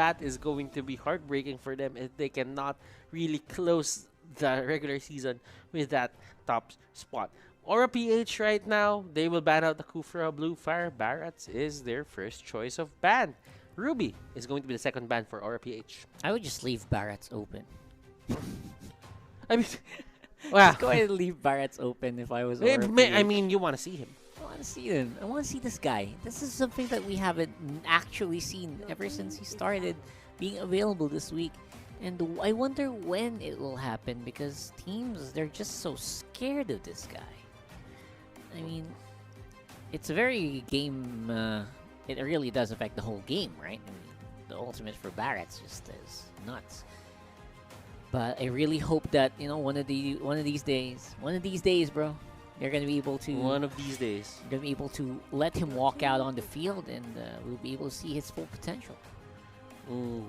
that is going to be heartbreaking for them if they cannot really close the regular season with that top spot. Aura PH right now, they will ban out the Kufra. Blufire. Barats is their first choice of ban. Ruby is going to be the second ban for Aura PH. I would just leave Barats open. I mean, wow. Just go ahead and leave Barats open if I was I Aura PH. mean, you want to see him. I want to see him. I want to see this guy. This is something that we haven't actually seen ever since he started being available this week. And I wonder when it will happen because teams, they're just so scared of this guy. I mean, it's a very game... it really does affect the whole game, right? I mean, the ultimate for Barats just is nuts. But I really hope that, you know, one of these days, bro, they're gonna be able to. One of these days, they're gonna be able to let him walk out on the field, and we'll be able to see his full potential. Ooh,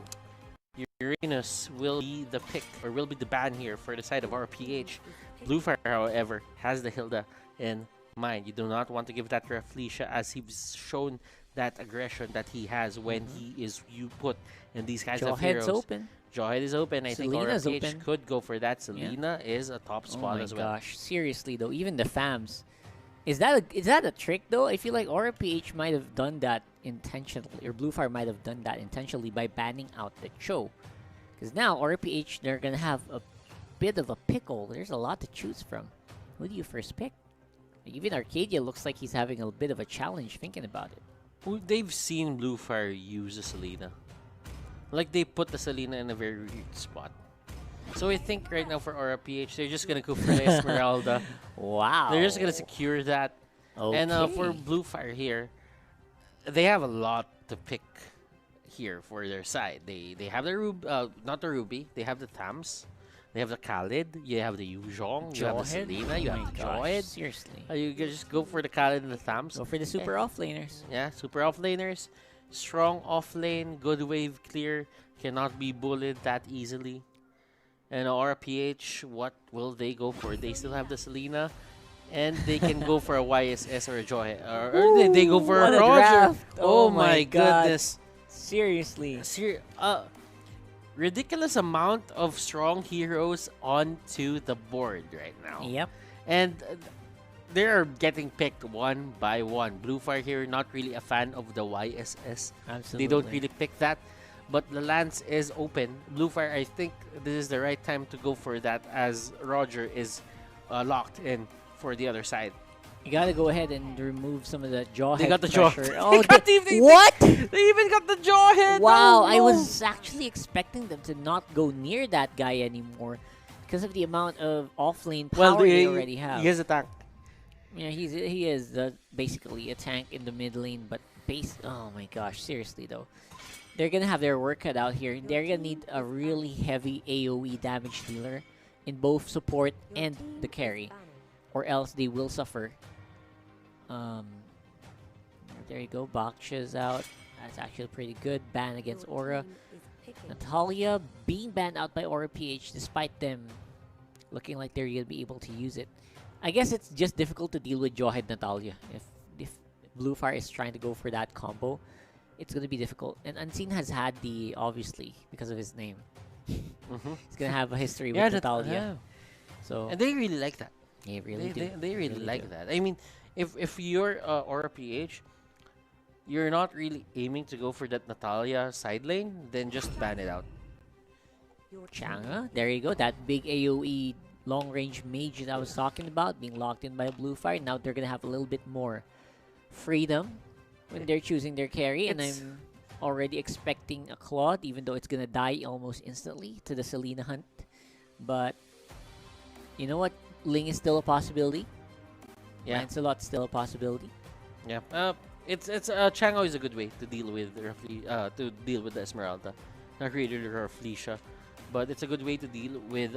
Uranus will be the pick, or will be the ban here for the side of RPH. Blufire, however, has the Hilda in mind. You do not want to give that to Felicia, as he's shown that aggression that he has when he is put in these kinds of heroes. Jawhead's open. Jawhead is open. I think Selena's RPH open. could go for that. Selena is a top spot as well. Oh my gosh, seriously though, even the FAMs. Is that a trick though? I feel like RPH might have done that intentionally, or Blufire might have done that intentionally by banning out the Cho. Because now RPH, they're gonna have a bit of a pickle. There's a lot to choose from. Who do you first pick? Even Arcadia looks like he's having a bit of a challenge thinking about it. Well, they've seen Blufire use the Selena. Like, they put the Selena in a very weird spot. So I think right now for RPH, they're just gonna go for the Esmeralda. Wow. They're just gonna secure that. Okay. And for Blufire here, they have a lot to pick here for their side. They have the not the Ruby. They have the Thams. They have the Khalid. You have the Yuzhong. You have the Selena. You have the Jawhead. Seriously. You can just go for the Khalid and the Thams. Go for the super offlaners. Yeah, super offlaners. Strong offlane. Good wave clear. Cannot be bullied that easily. And RPH, what will they go for? They still have the Selena. And they can go for a YSS or a Jawhead. Or they go for a Roger. Draft. Oh my goodness. Seriously. Ridiculous amount of strong heroes onto the board right now. Yep. And they're getting picked one by one. Blufire here, not really a fan of the YSS. Absolutely. They don't really pick that. But the lance is open. Blufire, I think this is the right time to go for that, as Roger is locked in for the other side. You gotta go ahead and remove some of the Jawhead They got the pressure. Oh, what? They even got the Jawhead! Wow, Oh, I no. was actually expecting them to not go near that guy anymore because of the amount of offlane power they already have. He has a tank. Yeah, he is basically a tank in the mid lane, but oh my gosh, seriously though. They're gonna have their work cut out here. They're gonna need a really heavy AoE damage dealer in both support and the carry, or else they will suffer. There you go. Baksha's out. That's actually pretty good. Ban against Aura. Natalia being banned out by Aura PH despite them looking like they're gonna be able to use it. I guess it's just difficult to deal with Jawhead Natalia. If Blufire is trying to go for that combo, it's gonna be difficult. And Unseen has had obviously, because of his name, he's gonna have a history with Natalia. So And they really like that. They really do. They really like that. I mean, if you're Aura PH, you're not really aiming to go for that Natalia side lane, then just ban it out. Chang'e, there you go. That big AoE long-range mage that I was talking about, being locked in by Blufire. Now they're gonna have a little bit more freedom when they're choosing their carry, and I'm already expecting a Claude, even though it's gonna die almost instantly to the Selena hunt. But you know what? Ling is still a possibility. Yeah. Lancelot's still a possibility. Yeah. It's Chang'e is a good way to deal with the Esmeralda. Not really Felicia, but it's a good way to deal with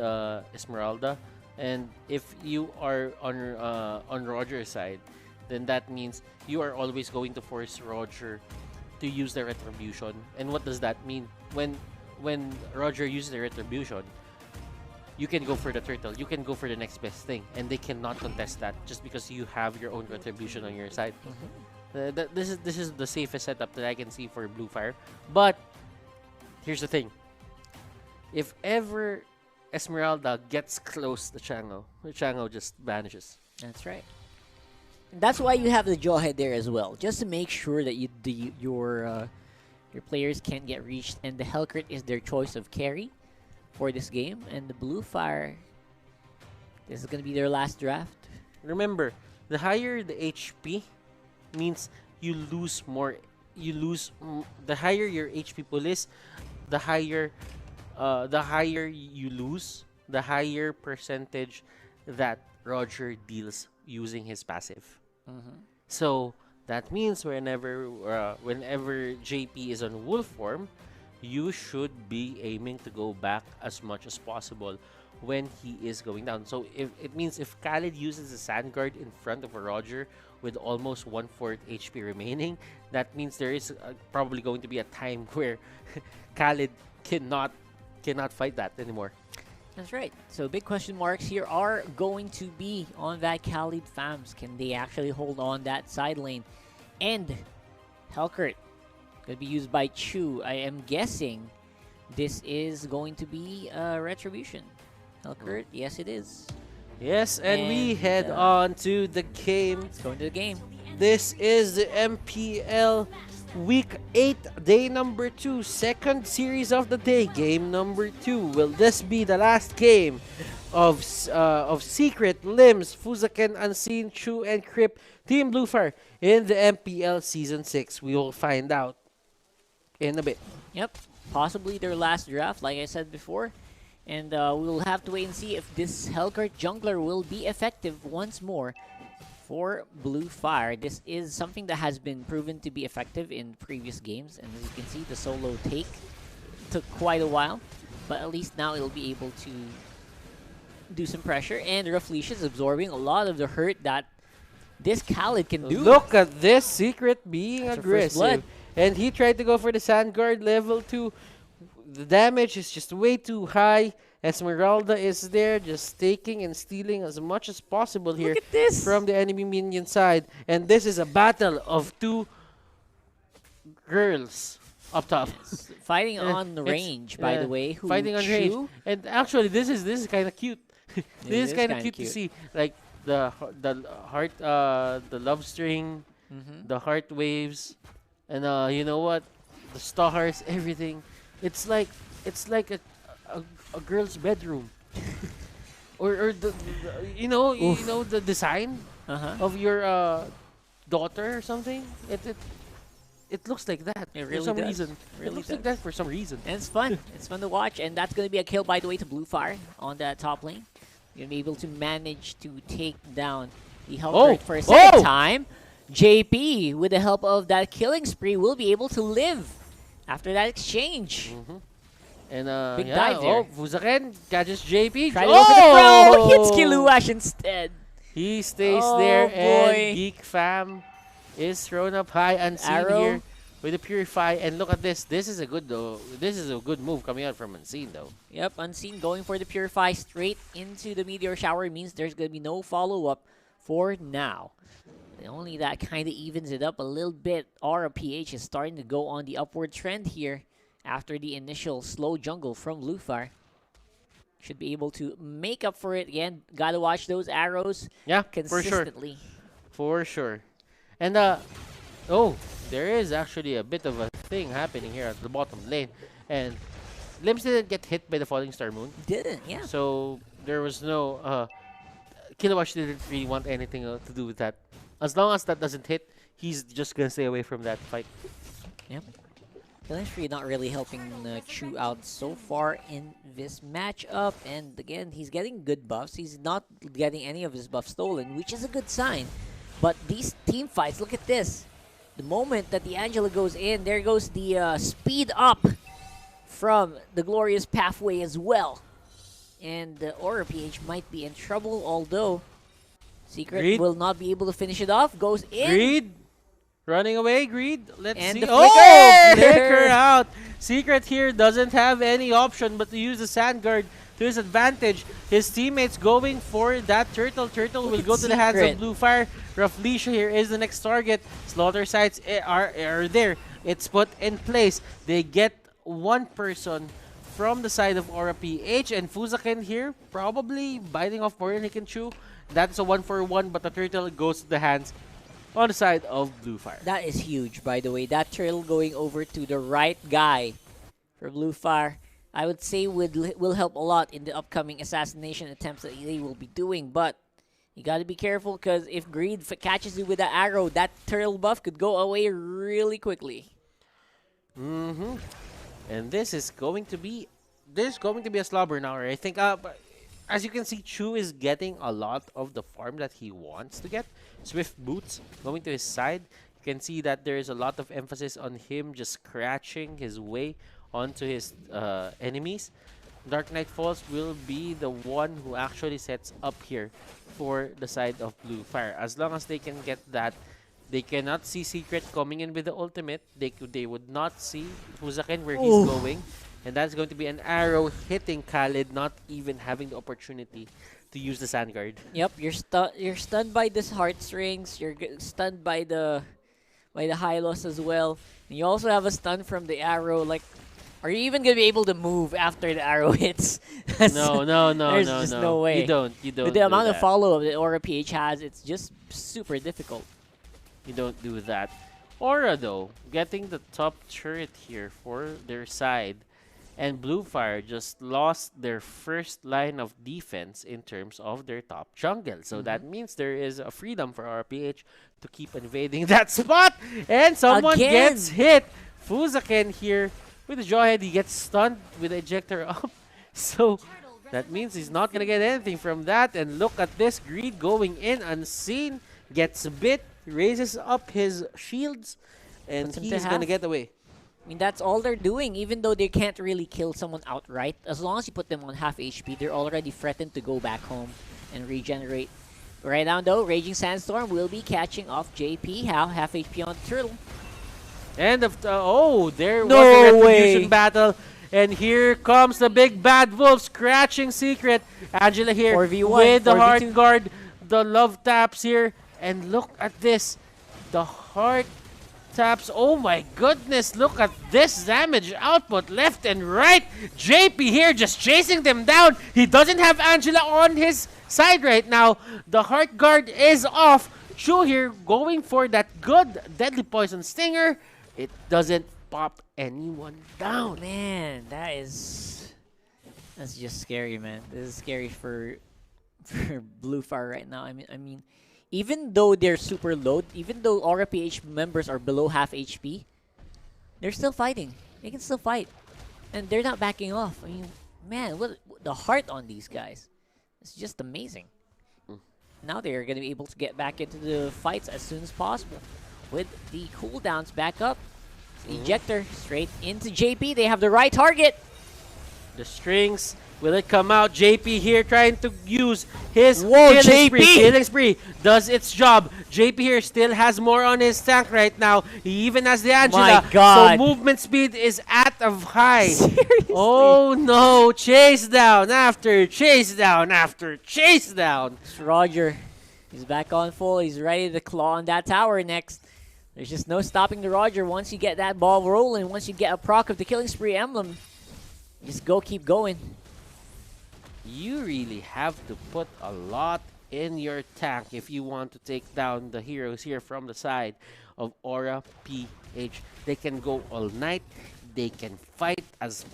Esmeralda. And if you are on Roger's side, then that means you are always going to force Roger to use the retribution. And what does that mean? When Roger uses the retribution, you can go for the turtle. You can go for the next best thing, and they cannot contest that just because you have your own retribution on your side. This is the safest setup that I can see for Blufire. But here's the thing. If ever Esmeralda gets close to Chango just vanishes. That's right. And that's why you have the Jawhead there as well, just to make sure that your players can get reached, and the Hellcrit is their choice of carry for this game. And the Blufire, this is going to be their last draft. Remember, the higher the HP means you lose more. The higher your HP pool is, the higher you lose, the higher percentage that Roger deals using his passive. So that means whenever JP is on wolf form, you should be aiming to go back as much as possible when he is going down. So it means if Khaled uses a Sand Guard in front of a Roger with almost 1/4 HP remaining, that means there is probably going to be a time where Khaled cannot fight that anymore. That's right. So big question marks here are going to be on that Khalid Fams. Can they actually hold on that side lane? And Hellcurt could be used by Chu. I am guessing this is going to be Retribution. Hellcurt, yes it is. Yes, and we head on to the game. Let's go into the game. This is the MPL Week 8, day number 2, second series of the day, game number 2. Will this be the last game of Secret, Limbs, Fuzaken, Unseen, Chu, and Crypt, Team Blufire in the MPL Season 6? We will find out in a bit. Yep, possibly their last draft, like I said before. And we'll have to wait and see if this Hellcurt jungler will be effective once more for Blufire. This is something that has been proven to be effective in previous games, and as you can see, the solo take took quite a while, but at least now it'll be able to do some pressure, and Rafflesia is absorbing a lot of the hurt that this Khalid can do. Look at this Secret being That's her first blood. aggressive, and he tried to go for the Sand Guard level 2. The damage is just way too high. Esmeralda is there just taking and stealing as much as possible here from the enemy minion side. And this is a battle of two girls up top. Fighting on the range, by the way. Fighting on range. And actually, this is kind of cute. This is kind of cute to see. Like the heart, the love string, the heart waves, and you know what? The stars, everything. It's like a girl's bedroom, or the you know the design of your daughter or something. It looks like that for some reason. It looks like that for some reason. And it's fun. It's fun to watch. And that's going to be a kill, by the way, to Blufire on that top lane. You're going to be able to manage to take down the Hellcurt for a second time. JP, with the help of that killing spree, will be able to live after that exchange. And big dive there. Fuzaken catches JP. Try to go for the pro. Hits Kiluash instead. He stays there, and Geek Fam is thrown up high. Unseen here with the Purify, and look at this. This is a good move coming out from Unseen though. Yep, Unseen going for the Purify straight into the Meteor Shower means there's gonna be no follow-up for now. And only that kind of evens it up a little bit. MPL-PH is starting to go on the upward trend here after the initial slow jungle from Blufire. Should be able to make up for it again. Gotta watch those arrows consistently. For sure. And there is actually a bit of a thing happening here at the bottom lane. And Limbs didn't get hit by the Falling Star Moon. Didn't, yeah. So there was no Kiluash didn't really want anything to do with that. As long as that doesn't hit, he's just gonna stay away from that fight. Yep. Killing not really helping Chu out so far in this matchup. And again, he's getting good buffs. He's not getting any of his buffs stolen, which is a good sign. But these team fights, look at this. The moment that the Angela goes in, there goes the speed up from the Glorious Pathway as well. And MPL-PH might be in trouble, although Secret will not be able to finish it off. Goes in. Greed. Running away, Greed. Let's see. Flicker out. Secret here doesn't have any option but to use the Sand Guard to his advantage. His teammates going for that turtle. Turtle will go to the hands of Blufire. Rafflesia here is the next target. Slaughter sites are there. It's put in place. They get one person from the side of Aura PH, and Fuzaken here probably biting off more than he can chew. That's a 1-for-1, but the turtle goes to the hands on the side of Blufire. That is huge, by the way. That turtle going over to the right guy for Blufire, I would say will help a lot in the upcoming assassination attempts that they will be doing. But you got to be careful, because if Greed catches you with that arrow, that turtle buff could go away really quickly. And this is going to be a slobber now. I think. But as you can see, Chu is getting a lot of the farm that he wants to get. Swift boots going to his side. You can see that there is a lot of emphasis on him just scratching his way onto his enemies. Dark Knight Falls will be the one who actually sets up here for the side of Blufire. As long as they can get that, they cannot see Secret coming in with the ultimate. They would not see Fuzaken where he's going. And that's going to be an arrow hitting Khalid, not even having the opportunity to use the Sand Guard. Yep, you're stunned by this heartstrings. You're stunned by the Hylos as well. And you also have a stun from the arrow. Like, are you even gonna be able to move after the arrow hits? No, There's just no way. You don't. With the amount of follow-up that Aura PH has, it's just super difficult. You don't do that. Aura, though, getting the top turret here for their side. And Blufire just lost their first line of defense in terms of their top jungle. So that means there is a freedom for RPH to keep invading that spot. And someone gets hit. Fuzaken here with the Jawhead. He gets stunned with the ejector up. So that means he's not going to get anything from that. And look at this. Greed going in unseen. Gets bit. Raises up his shields. And he's going to get away. I mean, that's all they're doing, even though they can't really kill someone outright. As long as you put them on half HP, they're already threatened to go back home and regenerate. Right now, though, Raging Sandstorm will be catching off JP. Half HP on the turtle. And there was a retribution battle. And here comes the big bad wolf scratching Secret. Angela here 4v1, with the 4v2. heart guard, the love taps here. And look at this. The heart taps. Oh my goodness, look at this damage output left and right. JP here just chasing them down. He doesn't have Angela on his side right now. The heart guard is off. Chu here going for that good deadly poison stinger. It doesn't pop anyone down. Man, that's just scary, man. This is scary for Blufire right now. I mean, even though they're super low, even though Aura PH members are below half HP, they're still fighting. They can still fight. And they're not backing off. I mean, man, what the heart on these guys. It's just amazing. Now they're going to be able to get back into the fights as soon as possible. With the cooldowns back up. Ejector straight into JP. They have the right target. The strings. Will it come out? JP here trying to use his killing spree. Does its job. JP here still has more on his tank right now. He even has the Angela. My God. So movement speed is at a high. Seriously? Oh no. Chase down after chase down after chase down. It's Roger. He's back on full. He's ready to claw on that tower next. There's just no stopping the Roger once you get that ball rolling. Once you get a proc of the killing spree emblem, just keep going. You really have to put a lot in your tank if you want to take down the heroes here from the side of Aura PH. They can go all night. They can fight as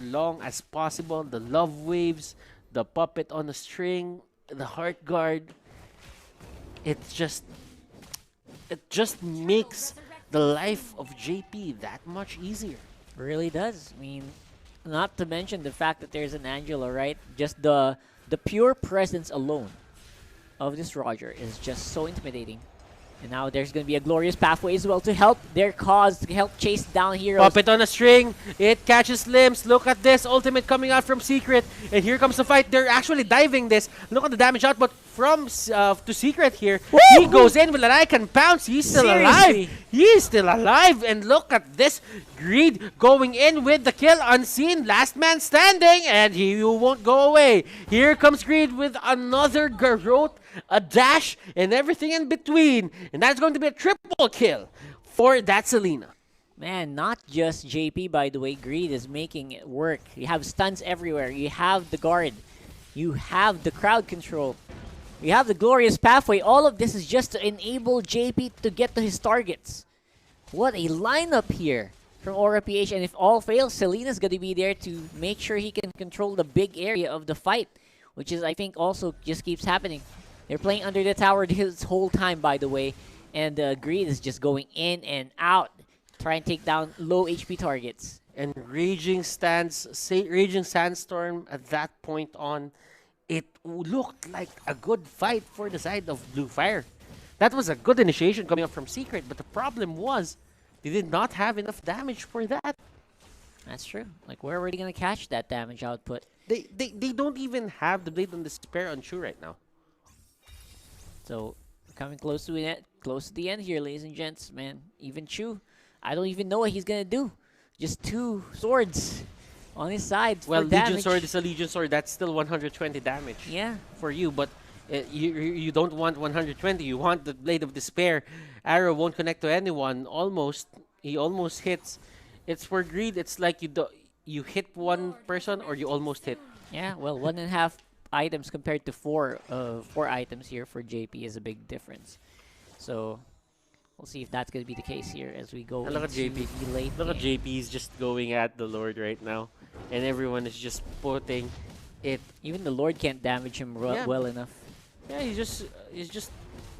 long as possible. The love waves, the puppet on the string, the heart guard. It just makes the life of JP that much easier. Really does. I mean, not to mention the fact that there's an Angela, right? Just the pure presence alone of this Roger is just so intimidating. And now there's going to be a glorious pathway as well to help their cause, to help chase down heroes. Puppet on a string. It catches limbs. Look at this. Ultimate coming out from Secret. And here comes the fight. They're actually diving this. Look at the damage output from to Secret here. Woo! He goes in with an icon pounce. He's still alive. He's still alive. And look at this. Greed going in with the kill unseen. Last man standing. And he won't go away. Here comes Greed with another garrote, a dash, and everything in between. And that's going to be a triple kill for that Selena. Man, not just JP, by the way. Greed is making it work. You have stuns everywhere. You have the guard. You have the crowd control. You have the glorious pathway. All of this is just to enable JP to get to his targets. What a lineup here from MPL-PH. And if all fails, Selena's going to be there to make sure he can control the big area of the fight, which is, I think, also just keeps happening. They're playing under the tower this whole time, by the way. And Greed is just going in and out, trying to take down low HP targets. And Raging Sandstorm at that point on, it looked like a good fight for the side of Blufire. That was a good initiation coming up from Secret, but the problem was they did not have enough damage for that. That's true. Like, we're already going to catch that damage output. They don't even have the Blade on Despair on Chu right now. So, we're coming close to the end here, ladies and gents, man. Even Chu, I don't even know what he's going to do. Just 2 swords on his side well, for damage. Legion Sword is a Legion Sword. That's still 120 damage. Yeah. For you, but you don't want 120. You want the Blade of Despair. Arrow won't connect to anyone. He almost hits. It's for Greed. It's like you hit one person or you almost hit. Yeah. Well, 1.5 items compared to 4 items here for JP is a big difference. So we'll see if that's going to be the case here as we go Look at JP. the late Look at game. JP is just going at the Lord right now, and everyone is just putting it. Even the Lord can't damage him well enough. Yeah, he's just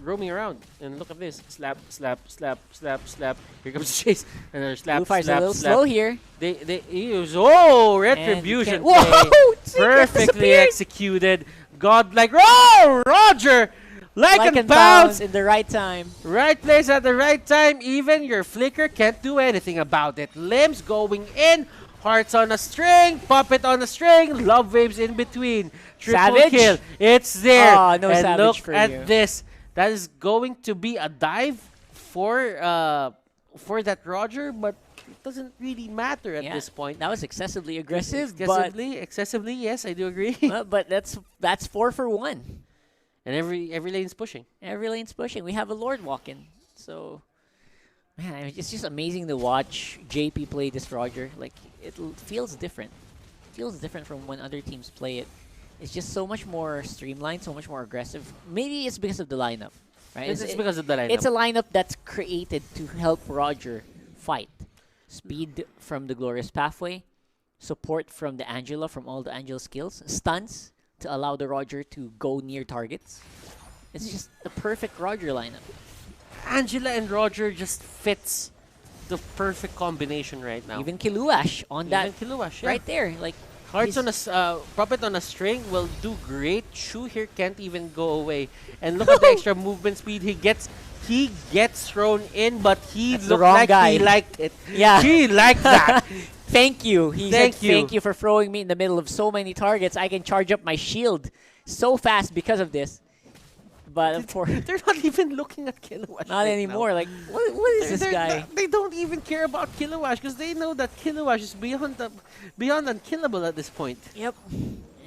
roaming around. And look at this: slap, slap, slap, slap, slap. Here comes the chase. Another slap, Blufire's slap, a little slap. slow here. They use retribution. Whoa! Perfectly executed. Godlike. Oh, Roger! Like and pounce in the right time. Right place at the right time. Even your flicker can't do anything about it. Limbs going in. Hearts on a string. Puppet on a string. Love waves in between. Triple Savage? kill. It's there. Oh, no and Savage look for at you. this. That is going to be a dive for that Roger, but it doesn't really matter at this point. That was excessively aggressive. Excessively, yes, I do agree. But that's 4 for 1. And every lane's pushing. Every lane's pushing. We have a Lord walking. So, man, it's just amazing to watch JP play this Roger. Like, it feels different. It feels different from when other teams play it. It's just so much more streamlined, so much more aggressive. Maybe it's because of the lineup, right? It's because of the lineup. It's a lineup that's created to help Roger fight. Speed from the Glorious Pathway, support from the Angela, from all the Angela skills, stuns to allow the Roger to go near targets. It's just the perfect Roger lineup. Angela and Roger just fits the perfect combination right now. Even Kiluash on that Kiluash, yeah. right there. Like, Hearts on a puppet on a string will do great. Shu here can't even go away. And look at the extra movement speed he gets. He gets thrown in, but he That's the looked wrong like guy. he liked it. Yeah. He liked that. Thank you. He Thank said, you. thank you for throwing me in the middle of so many targets. I can charge up my shield so fast because of this. But of course, They're not even looking at Kiluash. not right anymore. now. Like, what is this guy? They don't even care about Kiluash because they know that Kiluash is beyond unkillable at this point. Yep.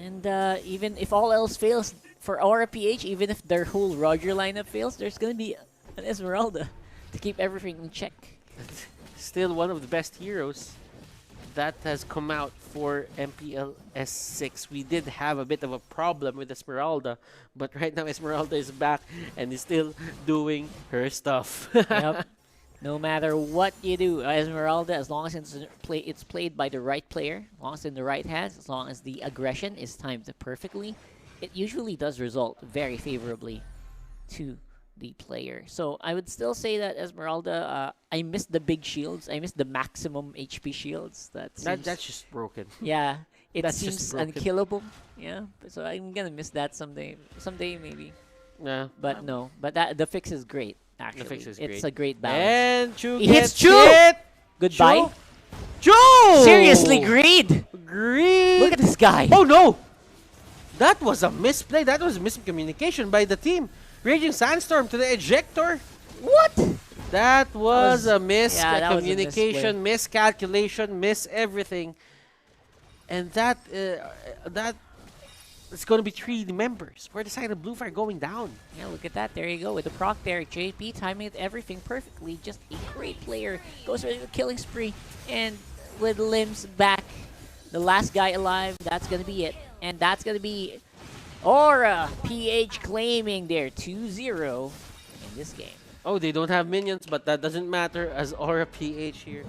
And even if all else fails for MPL-PH, even if their whole Roger lineup fails, there's going to be an Esmeralda to keep everything in check. Still one of the best heroes that has come out for MPL S6. We did have a bit of a problem with Esmeralda, but right now Esmeralda is back and is still doing her stuff. Yep. No matter what you do, Esmeralda, as long as it's played by the right player, as long as it's in the right hands, as long as the aggression is timed perfectly, it usually does result very favorably to the player. So I would still say that Esmeralda, I missed the big shields. I missed the maximum HP shields. That's just broken. yeah, it That's just seems broken. unkillable. Yeah, so I'm gonna miss that someday. Someday maybe. Yeah. But no. But the fix is great. Actually, The fix is it's great. a great balance. And Chu He hits gets Chu! hit. Goodbye. Chu! Seriously, Greed! Greed! Look at this guy. Oh no! That was a misplay. That was miscommunication by the team. Raging Sandstorm to the ejector. What? That was a that was a miscommunication, miscalculation, miss everything. And that it's going to be 3 members for the side of Blufire going down. Yeah, look at that. There you go with the proc there. JP timing everything perfectly. Just a great player. Goes for the killing spree. And with limbs back, the last guy alive, that's going to be it. And that's going to be Aura PH claiming their 2-0 in this game. Oh, they don't have minions, but that doesn't matter as Aura PH here.